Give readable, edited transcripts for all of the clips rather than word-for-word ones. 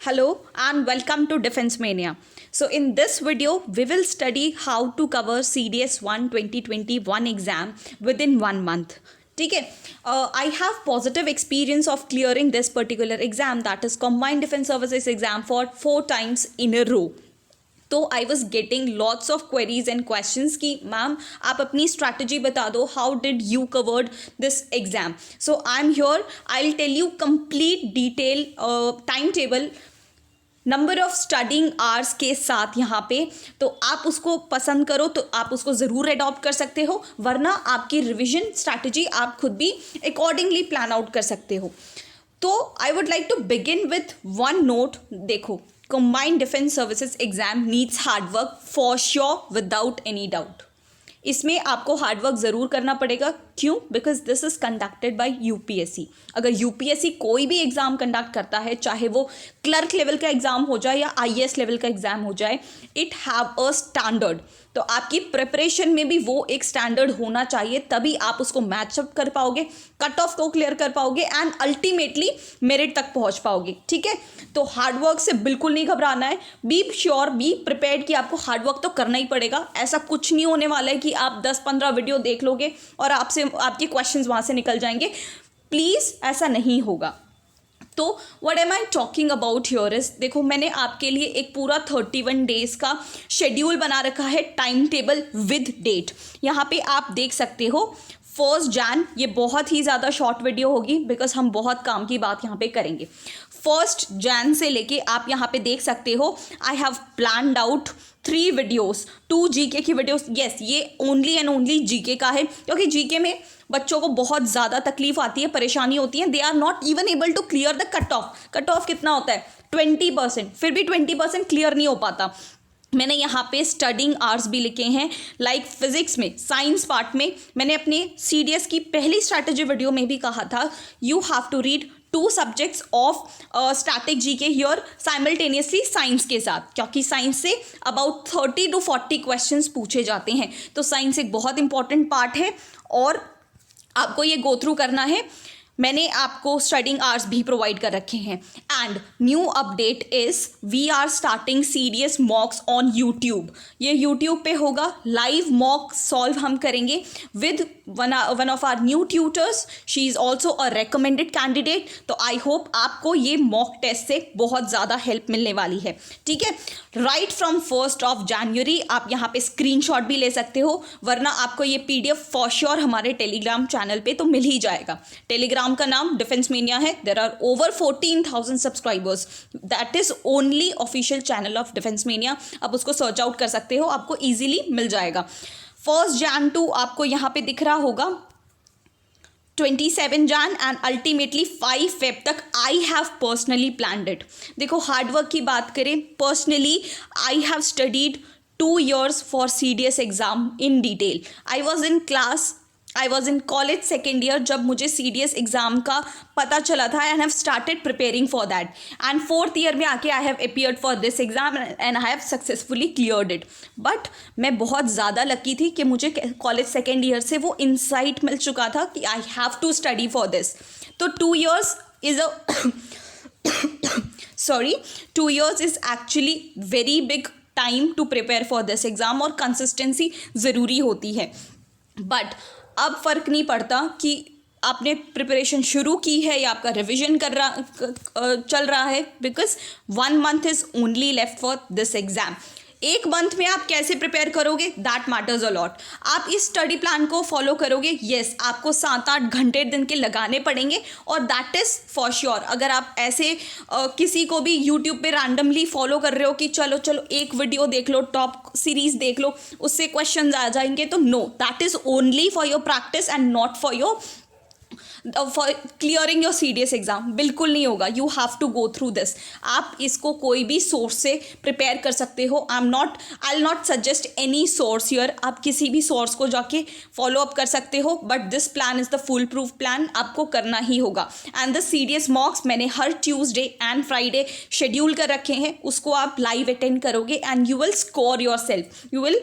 Hello and welcome to Defense Mania. So in this video, we will study how to cover CDS 1 2021 exam within 1 month. ठीक है, I have positive experience of clearing this particular exam, that is Combined Defense Services exam, for 4 times in a row. तो I was getting lots of queries and questions कि ma'am आप अपनी strategy बता दो, how did you covered this exam. So I am here, I will tell you complete detail time table, number of studying hours के साथ यहाँ पे. तो आप उसको पसंद करो तो आप उसको ज़रूर अडॉप्ट कर सकते हो, वरना आपकी रिविजन स्ट्रैटेजी आप खुद भी अकॉर्डिंगली प्लान आउट कर सकते हो. तो I would like to begin with one note. देखो, Combined Defense Services exam needs hard work for sure, without any doubt. इसमें आपको हार्डवर्क ज़रूर करना पड़ेगा. क्यों? Because this is conducted by UPSC. अगर यूपीएससी कोई भी एग्ज़ाम कंडक्ट करता है, चाहे वो क्लर्क लेवल का एग्ज़ाम हो जाए या आईएएस लेवल का एग्ज़ाम हो जाए, इट हैव अ स्टैंडर्ड. तो आपकी प्रिपरेशन में भी वो एक स्टैंडर्ड होना चाहिए, तभी आप उसको मैचअप कर पाओगे, कट ऑफ को क्लियर कर पाओगे एंड अल्टीमेटली मेरिट तक पहुंच पाओगे. ठीक है, तो हार्डवर्क से बिल्कुल नहीं घबराना है. बी श्योर, बी प्रिपेयर्ड कि आपको हार्डवर्क तो करना ही पड़ेगा. ऐसा कुछ नहीं होने वाला है कि आप 10-15 वीडियो देख लोगे और आपके क्वेश्चंस वहाँ से निकल जाएंगे. प्लीज़ ऐसा नहीं होगा. तो what am I talking about here is, देखो मैंने आपके लिए एक पूरा 31 डेज़ का शेड्यूल बना रखा है, टाइम टेबल विद डेट. यहाँ पे आप देख सकते हो 1 जैन. ये बहुत ही ज़्यादा शॉर्ट वीडियो होगी बिकॉज हम बहुत काम की बात यहाँ पे करेंगे. 1 जैन से लेके आप यहाँ पे देख सकते हो, I have planned out 3 videos, 2 GK की वीडियोस. येस, ये ओनली एंड ओनली जीके का है, क्योंकि जीके में बच्चों को बहुत ज़्यादा तकलीफ आती है, परेशानी होती है. They are not even able to clear the cut off. Cut off कितना होता है? 20%. फिर भी 20% क्लियर नहीं हो पाता. मैंने यहाँ पे स्टडिंग आवर्स भी लिखे हैं. लाइक फिजिक्स में, साइंस पार्ट में मैंने अपने सीडीएस की पहली स्ट्रैटेजी वीडियो में भी कहा था, you have to read 2 subjects of static GK here simultaneously science के साथ, क्योंकि science say about 30 to 40 questions पूछे जाते हैं. तो साइंस एक बहुत इंपॉर्टेंट पार्ट है और आपको ये गो थ्रू करना है. मैंने आपको स्टडिंग आवर्स भी प्रोवाइड कर रखे हैं. And new update is we are starting CDS mocks on YouTube. ये यूट्यूब पे होगा. लाइव मॉक सॉल्व हम करेंगे with one of our new tutors. She is also a recommended candidate. तो आई होप आपको ये मॉक टेस्ट से बहुत ज़्यादा हेल्प मिलने वाली है. ठीक है, राइट फ्रॉम 1 जनवरी आप यहाँ पे स्क्रीनशॉट भी ले सकते हो, वरना आपको ये पीडीएफ फॉर श्योर हमारे टेलीग्राम चैनल पे तो मिल ही जाएगा. टेलीग्राम का नाम डिफेंस मेनिया है. There are over 14,000 subscribers. That is only official channel of Defence Mania. आप उसको सर्च आउट कर सकते हो, आपको इजीली मिल जाएगा. 1 जैन टू आपको यहाँ पे दिख रहा होगा 27 जैन एंड अल्टीमेटली 5 फेब तक I have personally planned it. देखो, हार्डवर्क की बात करें, personally I have studied 2 years for CDS exam in detail. I was in college second year जब मुझे CDS एग्ज़ाम का पता चला था and have started preparing for that. And 4th year में आके I have appeared for this exam and I have successfully cleared it. But मैं बहुत ज़्यादा लकी थी कि मुझे कॉलेज सेकेंड ईयर से वो इंसाइट मिल चुका था कि I have to study for this. तो 2 years is a 2 years is actually very big time to prepare for this exam, और कंसिस्टेंसी ज़रूरी होती है. बट अब फ़र्क नहीं पड़ता कि आपने प्रिपरेशन शुरू की है या आपका रिवीजन चल रहा है, because 1 month is only left for this exam. 1 month में आप कैसे प्रिपेयर करोगे, दैट मैटर्स अ लॉट. आप इस स्टडी प्लान को फॉलो करोगे, येस आपको 7-8 घंटे दिन के लगाने पड़ेंगे, और दैट इज़ फॉर श्योर. अगर आप ऐसे किसी को भी यूट्यूब पे रैंडमली फॉलो कर रहे हो कि चलो एक वीडियो देख लो, टॉप सीरीज देख लो, उससे क्वेश्चन आ जाएंगे, तो no, that is only for your practice and not for your for clearing your CDS exam. बिल्कुल नहीं होगा. You have to go through this. आप इसको कोई भी सोर्स से प्रिपेयर कर सकते हो. I will not suggest any source here. आप किसी भी सोर्स को जाके फॉलो अप कर सकते हो, but this plan is the foolproof plan. आपको करना ही होगा. एंड द CDS मॉक्स मैंने हर ट्यूसडे एंड फ्राइडे शेड्यूल कर रखे हैं. उसको आप लाइव अटेंड करोगे and you will score yourself. You will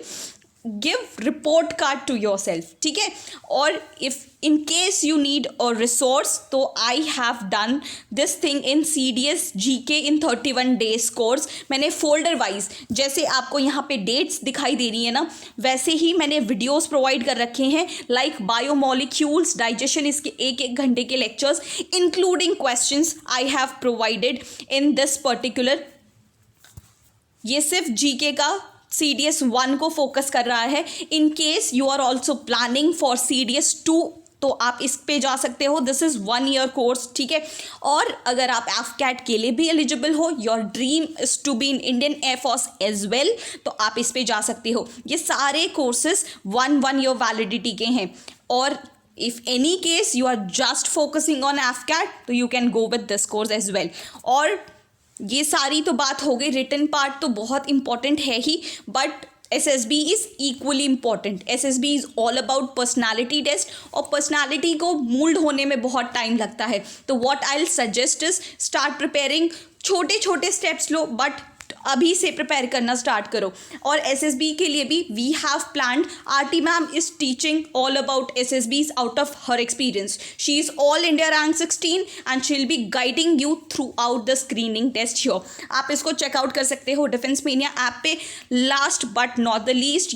give report card to yourself, ठीक है। और if in case you need a resource, तो I have done this thing in CDS GK in 31 days course. मैंने folder wise, जैसे आपको यहाँ पे dates दिखाई दे रही है ना, वैसे ही मैंने वीडियोस प्रोवाइड कर रखे हैं, लाइक बायोमोलिक्यूल्स, डाइजेशन, इसके 1-1 घंटे के lectures including questions I have provided in this particular. ये सिर्फ GK का CDS 1 को फोकस कर रहा है। In case you are also planning for CDS 2, तो आप इस पे जा सकते हो। दिस इज़ 1 year कोर्स, ठीक है। और अगर आप AFCAT के लिए भी एलिजिबल हो, your dream is to be in Indian Air Force as well, तो आप इस पे जा सकते हो। ये सारे कोर्सेज 1 year वैलिडिटी के हैं। और if any case you are just focusing on AFCAT, तो you can go with this course as well. और ये सारी तो बात हो गई, रिटन पार्ट तो बहुत इंपॉर्टेंट है ही, but SSB is equally important. SSB is all about personality test, और पर्सनालिटी को मोल्ड होने में बहुत टाइम लगता है। तो what I will suggest is start preparing, छोटे छोटे स्टेप्स लो, बट अभी से प्रिपेयर करना स्टार्ट करो। और SSB के लिए भी we have planned, Aarti ma'am is teaching all about SSBs out of her experience. She is all India rank 16 and she will be guiding you throughout the screening test here. आप इसको check out कर सकते हो Defence Mania app पे। Last but not the least,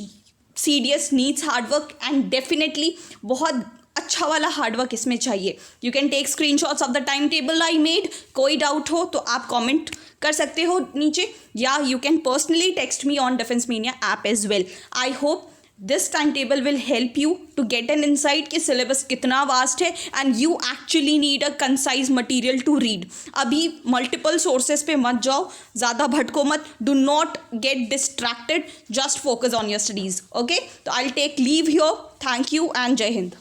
CDS needs hard work and definitely बहुत अच्छा वाला hard work इसमें चाहिए। You can take screenshots of the time table I made. कोई डाउट हो तो आप कमेंट कर सकते हो नीचे, या you can personally text me on Defence Mania app as well. I hope this time table will help you to get an insight कि सिलेबस कितना वास्ट है and you actually need a concise material to read. अभी multiple sources पे मत जाओ, ज़्यादा भटको मत, do not get distracted, just focus on your studies. Okay, तो आई will take leave here. Thank you and जय हिंद।